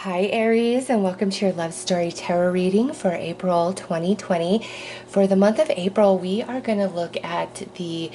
Hi Aries, and welcome to your Love Story Tarot reading for April 2020. For the month of April, we are going to look at the,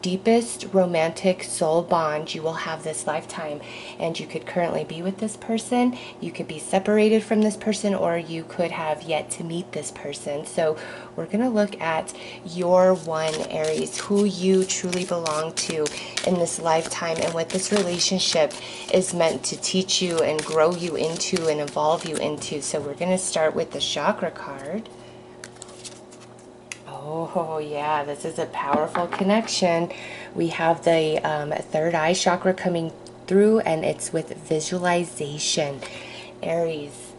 deepest romantic soul bond you will have this lifetime. And you could currently be with this person, you could be separated from this person, or you could have yet to meet this person. So we're going to look at your one, Aries, who you truly belong to in this lifetime and what this relationship is meant to teach you and grow you into and evolve you into. So we're going to start with the chakra card. Oh yeah, this is a powerful connection. We have the third eye chakra coming through, and it's with visualization. Aries,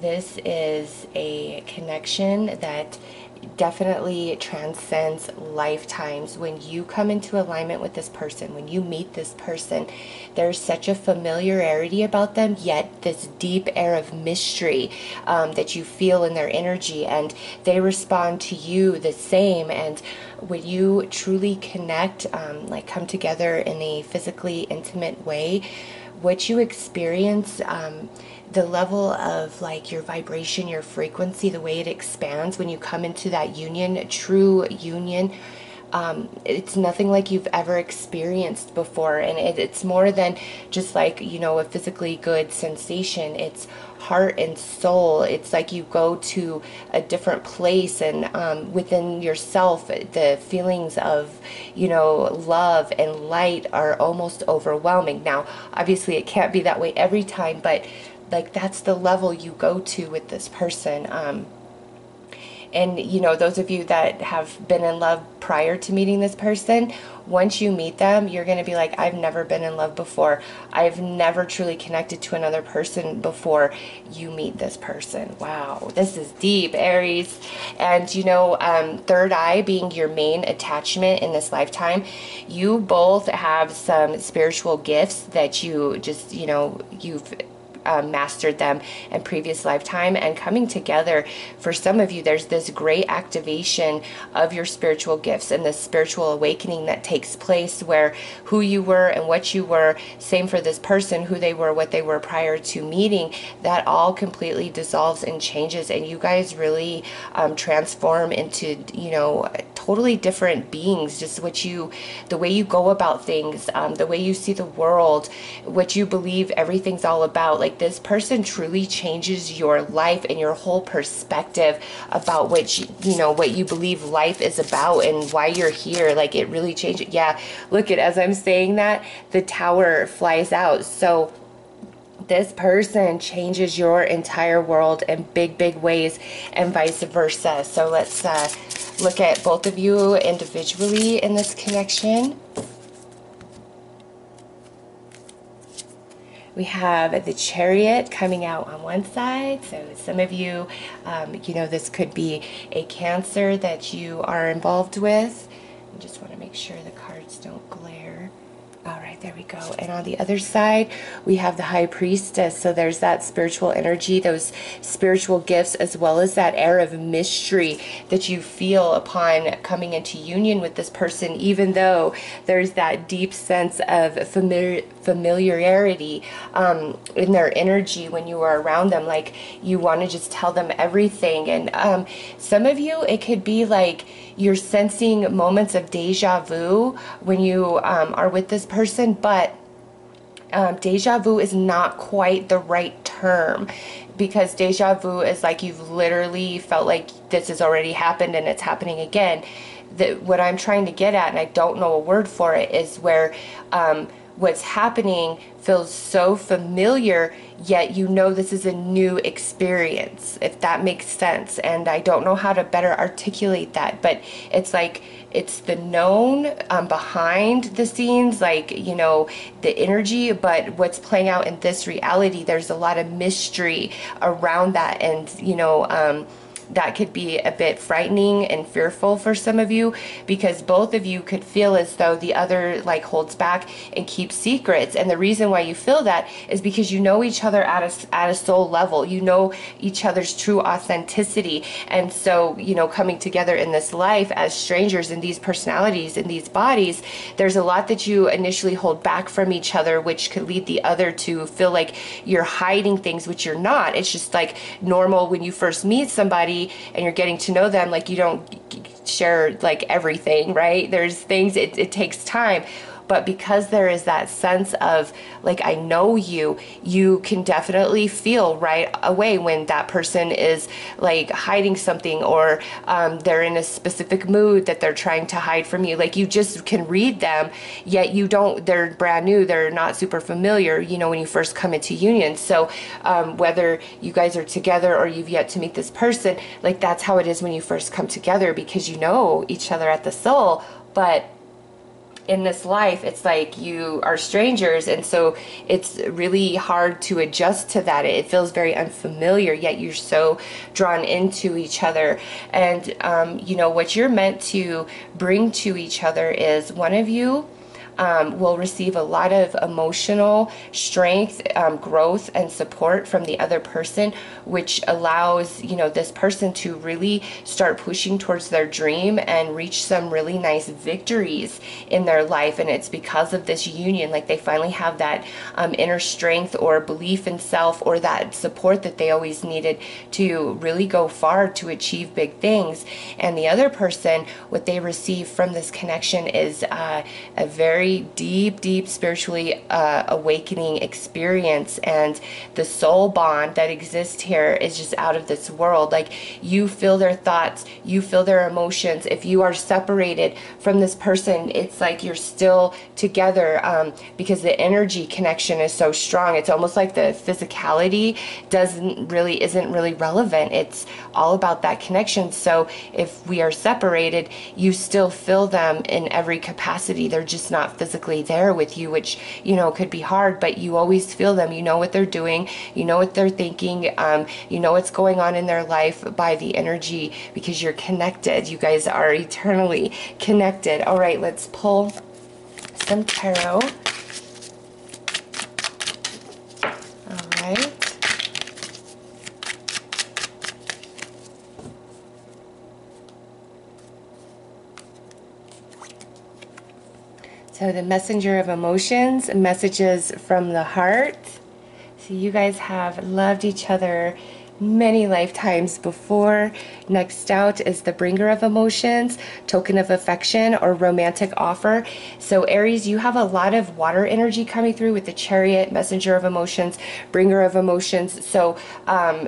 this is a connection that definitely transcends lifetimes. When you come into alignment with this person, when you meet this person, there's such a familiarity about them, yet this deep air of mystery that you feel in their energy, and they respond to you the same. And when you truly connect, like come together in a physically intimate way, what you experience, the level of like your vibration, your frequency, the way it expands when you come into that union, true union, it's nothing like you've ever experienced before. And it's more than just like, a physically good sensation. It's heart and soul. It's like you go to a different place, and within yourself, the feelings of, love and light are almost overwhelming. Now, obviously it can't be that way every time, but like that's the level you go to with this person. And those of you that have been in love prior to meeting this person, once you meet them, you're going to be like, I've never been in love before. I've never truly connected to another person before you meet this person. Wow, this is deep, Aries. And third eye being your main attachment in this lifetime, you both have some spiritual gifts that you just, you've mastered them in previous lifetime, and coming together for some of you, there's this great activation of your spiritual gifts and the spiritual awakening that takes place, where who you were and what you were, same for this person, who they were, what they were prior to meeting, that all completely dissolves and changes, and you guys really transform into totally different beings. Just the way you go about things, the way you see the world, what you believe everything's all about. Like, this person truly changes your life and your whole perspective about what you believe life is about and why you're here. Like, it really changes. Yeah, look at, as I'm saying that, the tower flies out. So this person changes your entire world in big, big ways, and vice versa. So let's look at both of you individually in this connection. We have the Chariot coming out on one side. So some of you, this could be a Cancer that you are involved with. I just want to make sure the cards don't glare. All right, there we go. And on the other side, we have the High Priestess. So there's that spiritual energy, those spiritual gifts, as well as that air of mystery that you feel upon coming into union with this person, even though there's that deep sense of familiarity in their energy when you are around them. Like, you want to just tell them everything. And some of you, it could be like you're sensing moments of deja vu when you are with this person, but deja vu is not quite the right term, because deja vu is like you've literally felt like this has already happened and it's happening again. What I'm trying to get at, and I don't know a word for it, is where what's happening feels so familiar, yet this is a new experience, if that makes sense. And I don't know how to better articulate that, but it's like it's the known behind the scenes, like, the energy, but what's playing out in this reality, there's a lot of mystery around that. And that could be a bit frightening and fearful for some of you, because both of you could feel as though the other like holds back and keeps secrets. And the reason why you feel that is because you know each other at a soul level. You know each other's true authenticity. And so, you know, coming together in this life as strangers in these personalities, in these bodies, there's a lot that you initially hold back from each other, which could lead the other to feel like you're hiding things, which you're not. It's just like normal when you first meet somebody and you're getting to know them, like you don't share like everything, right? There's things, it takes time. But because there is that sense of like, I know you, you can definitely feel right away when that person is like hiding something, or they're in a specific mood that they're trying to hide from you. Like you just can read them, yet you don't, they're brand new, they're not super familiar, you know, when you first come into union. So whether you guys are together or you've yet to meet this person, like that's how it is when you first come together, because you know each other at the soul. But in this life, it's like you are strangers, and so it's really hard to adjust to that. It feels very unfamiliar, yet you're so drawn into each other. And you know, what you're meant to bring to each other is one of you will receive a lot of emotional strength, growth, and support from the other person, which allows, you know, this person to really start pushing towards their dream and reach some really nice victories in their life. And it's because of this union, like they finally have that inner strength or belief in self, or that support that they always needed to really go far to achieve big things. And the other person, what they receive from this connection is a very deep spiritually awakening experience. And the soul bond that exists here is just out of this world. Like you feel their thoughts, you feel their emotions. If you are separated from this person, it's like you're still together, because the energy connection is so strong. It's almost like the physicality isn't really relevant. It's all about that connection. So if we are separated, you still feel them in every capacity. They're just not physically there with you, which, you know, could be hard, but you always feel them. You know what they're doing, you know what they're thinking, you know what's going on in their life by the energy, because you're connected. You guys are eternally connected. All right, let's pull some tarot. All right. So the messenger of emotions, messages from the heart. So you guys have loved each other many lifetimes before. Next out is the bringer of emotions, token of affection, or romantic offer. So Aries, you have a lot of water energy coming through with the chariot, messenger of emotions, bringer of emotions. So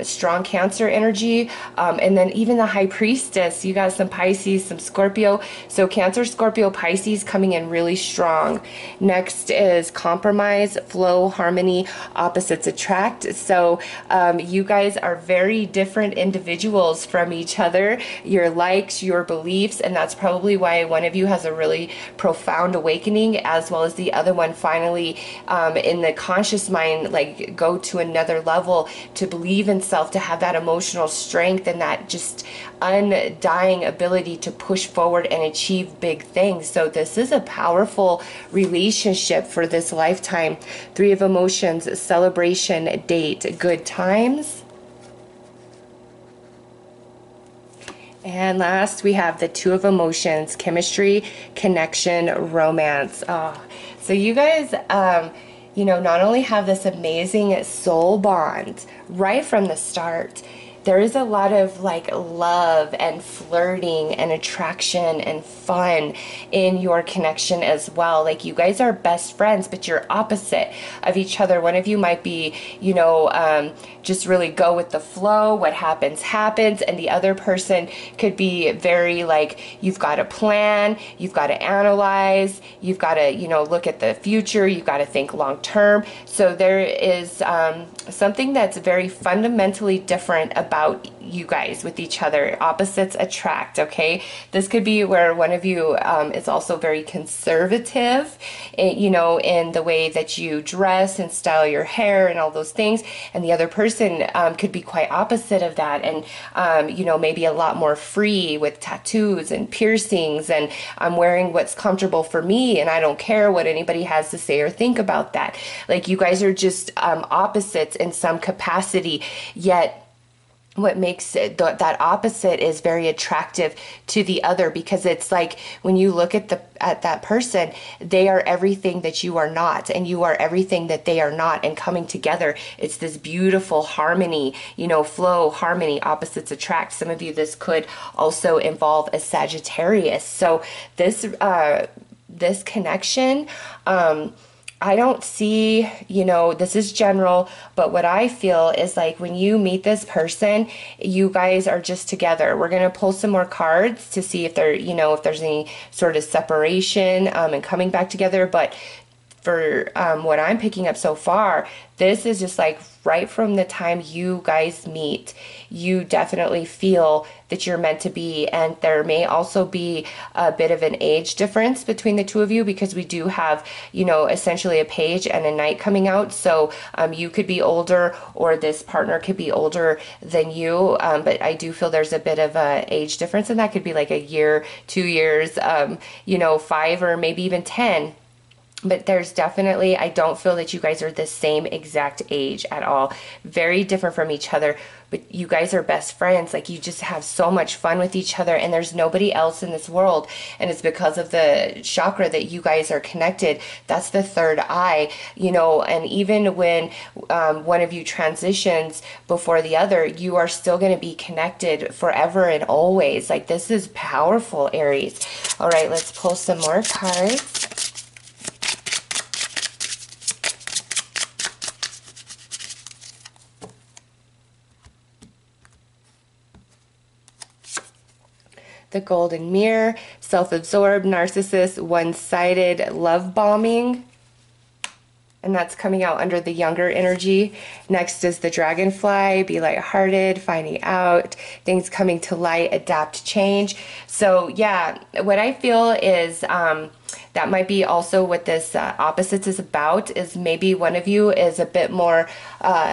strong Cancer energy, and then even the high priestess. You got some Pisces, some Scorpio. So Cancer, Scorpio, Pisces coming in really strong. Next is compromise, flow, harmony, opposites attract. So you guys are very different individuals from each other, your likes, your beliefs, and that's probably why one of you has a really profound awakening, as well as the other one finally in the conscious mind, like go to another level to believe in self, to have that emotional strength and that just undying ability to push forward and achieve big things. So this is a powerful relationship for this lifetime. Three of emotions, celebration, date, good times. And last, we have the two of emotions, chemistry, connection, romance. Oh, so you guys, you know, not only have this amazing soul bond right from the start, there is a lot of like love and flirting and attraction and fun in your connection as well. Like you guys are best friends, but you're opposite of each other. One of you might be, you know, just really go with the flow. What happens, happens. And the other person could be very like, you've got to plan, you've got to analyze, you've got to, you know, look at the future, you've got to think long term. So there is something that's very fundamentally different about about you guys with each other. Opposites attract, okay? This could be where one of you is also very conservative, you know, in the way that you dress and style your hair and all those things. And the other person could be quite opposite of that, and, you know, maybe a lot more free with tattoos and piercings, and I'm wearing what's comfortable for me, and I don't care what anybody has to say or think about that. Like, you guys are just opposites in some capacity, yet what makes it that opposite is very attractive to the other, because it's like when you look at that person, they are everything that you are not, and you are everything that they are not, and coming together, it's this beautiful harmony, you know, flow, harmony, opposites attract. Some of you, this could also involve a Sagittarius. So this connection, I don't see, you know, this is general, but what I feel is like when you meet this person, you guys are just together. We're going to pull some more cards to see if there, you know, if there's any sort of separation and coming back together. But for what I'm picking up so far, this is just like right from the time you guys meet, you definitely feel that you're meant to be. And there may also be a bit of an age difference between the two of you, because we do have, you know, essentially a page and a knight coming out. So you could be older, or this partner could be older than you. But I do feel there's a bit of a age difference, and that could be like a year, 2 years, you know, 5, or maybe even 10. But there's definitely, I don't feel that you guys are the same exact age at all. Very different from each other, but you guys are best friends. Like, you just have so much fun with each other, and there's nobody else in this world. And it's because of the chakra that you guys are connected. That's the third eye, you know, and even when one of you transitions before the other, you are still going to be connected forever and always. Like, this is powerful, Aries. All right, let's pull some more cards. The Golden Mirror, self-absorbed, narcissist, one-sided, love bombing. And that's coming out under the younger energy. Next is the Dragonfly, be lighthearted, finding out, things coming to light, adapt, change. So yeah, what I feel is that might be also what this opposites is about, is maybe one of you is a bit more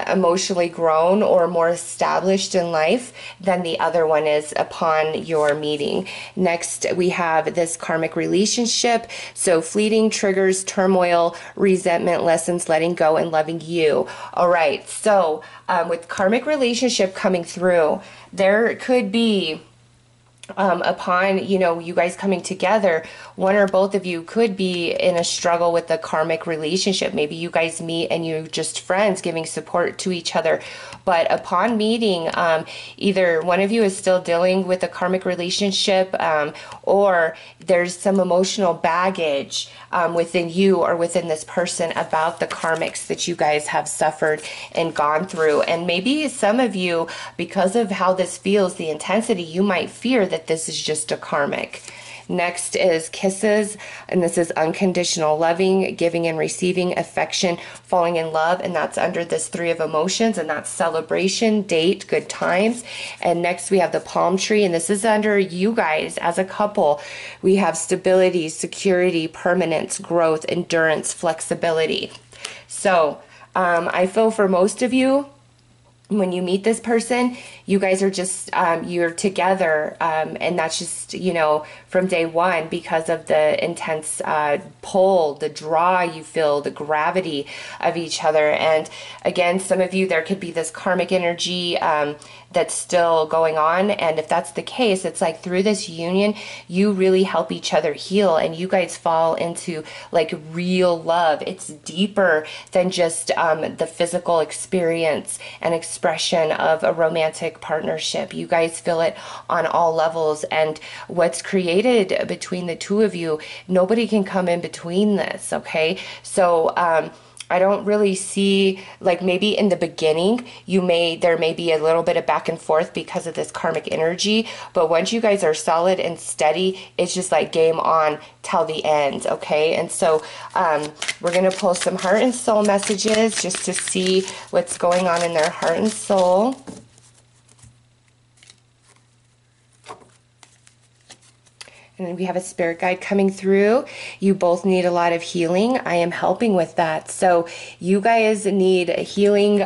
emotionally grown or more established in life than the other one is upon your meeting. Next, we have this karmic relationship. So fleeting, triggers, turmoil, resentment, lessons, letting go, and loving you. All right, so with karmic relationship coming through, there could be upon, you know, you guys coming together, one or both of you could be in a struggle with the karmic relationship. Maybe you guys meet and you're just friends, giving support to each other. But upon meeting, either one of you is still dealing with a karmic relationship, or there's some emotional baggage within you or within this person about the karmics that you guys have suffered and gone through. And maybe some of you, because of how this feels, the intensity, you might fear that this is just a karmic. Next is kisses, and this is unconditional loving, giving and receiving affection, falling in love, and that's under this 3 of emotions, and that's celebration, date, good times. And next we have the palm tree, and this is under you guys as a couple. We have stability, security, permanence, growth, endurance, flexibility. So I feel for most of you, when you meet this person, you guys are just, you're together, and that's just, you know, from day one, because of the intense pull, the draw you feel, the gravity of each other. And again, some of you, there could be this karmic energy that's still going on. And if that's the case, it's like through this union, you really help each other heal, and you guys fall into like real love. It's deeper than just the physical experience and expression of a romantic partnership. You guys feel it on all levels, and what's created between the two of you, nobody can come in between this, okay? So I don't really see, like, maybe in the beginning there may be a little bit of back and forth because of this karmic energy, but once you guys are solid and steady, it's just like game on till the end, okay? And so we're gonna pull some heart and soul messages just to see what's going on in their heart and soul. And we have a spirit guide coming through. You both need a lot of healing. I am helping with that. So you guys need healing.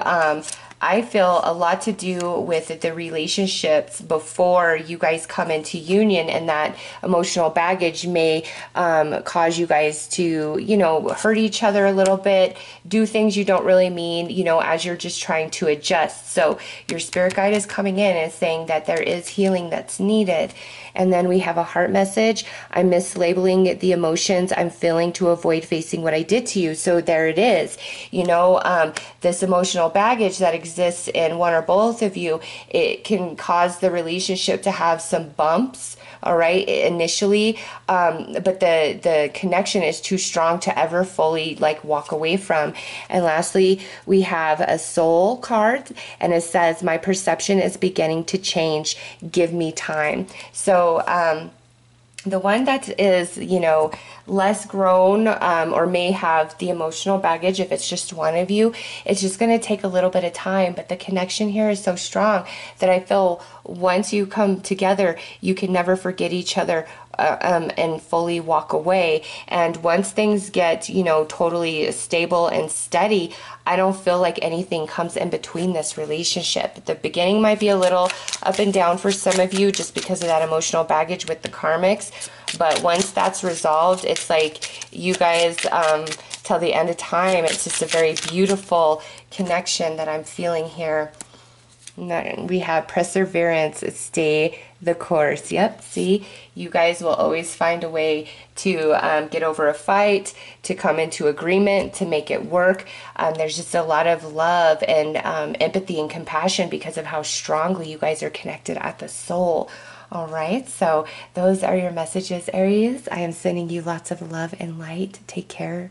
I feel a lot to do with the relationships before you guys come into union, and that emotional baggage may cause you guys to, you know, hurt each other a little bit, do things you don't really mean, you know, as you're just trying to adjust. So your spirit guide is coming in and saying that there is healing that's needed. And then we have a heart message. I'm mislabeling the emotions I'm feeling to avoid facing what I did to you. So there it is. You know, this emotional baggage that exists in one or both of you, it can cause the relationship to have some bumps, all right, initially, but the connection is too strong to ever fully like walk away from. And lastly, we have a soul card, and it says, my perception is beginning to change, give me time. So the one that is, you know, less grown or may have the emotional baggage, if it's just one of you, it's just going to take a little bit of time. But the connection here is so strong that I feel once you come together, you can never forget each other and fully walk away. And once things get, you know, totally stable and steady, I don't feel like anything comes in between this relationship. The beginning might be a little up and down for some of you just because of that emotional baggage with the karmics. But once that's resolved, it's like you guys, till the end of time, it's just a very beautiful connection that I'm feeling here. And then we have perseverance, stay the course. Yep, see, you guys will always find a way to get over a fight, to come into agreement, to make it work. There's just a lot of love and empathy and compassion because of how strongly you guys are connected at the soul. All right, so those are your messages, Aries. I am sending you lots of love and light. Take care.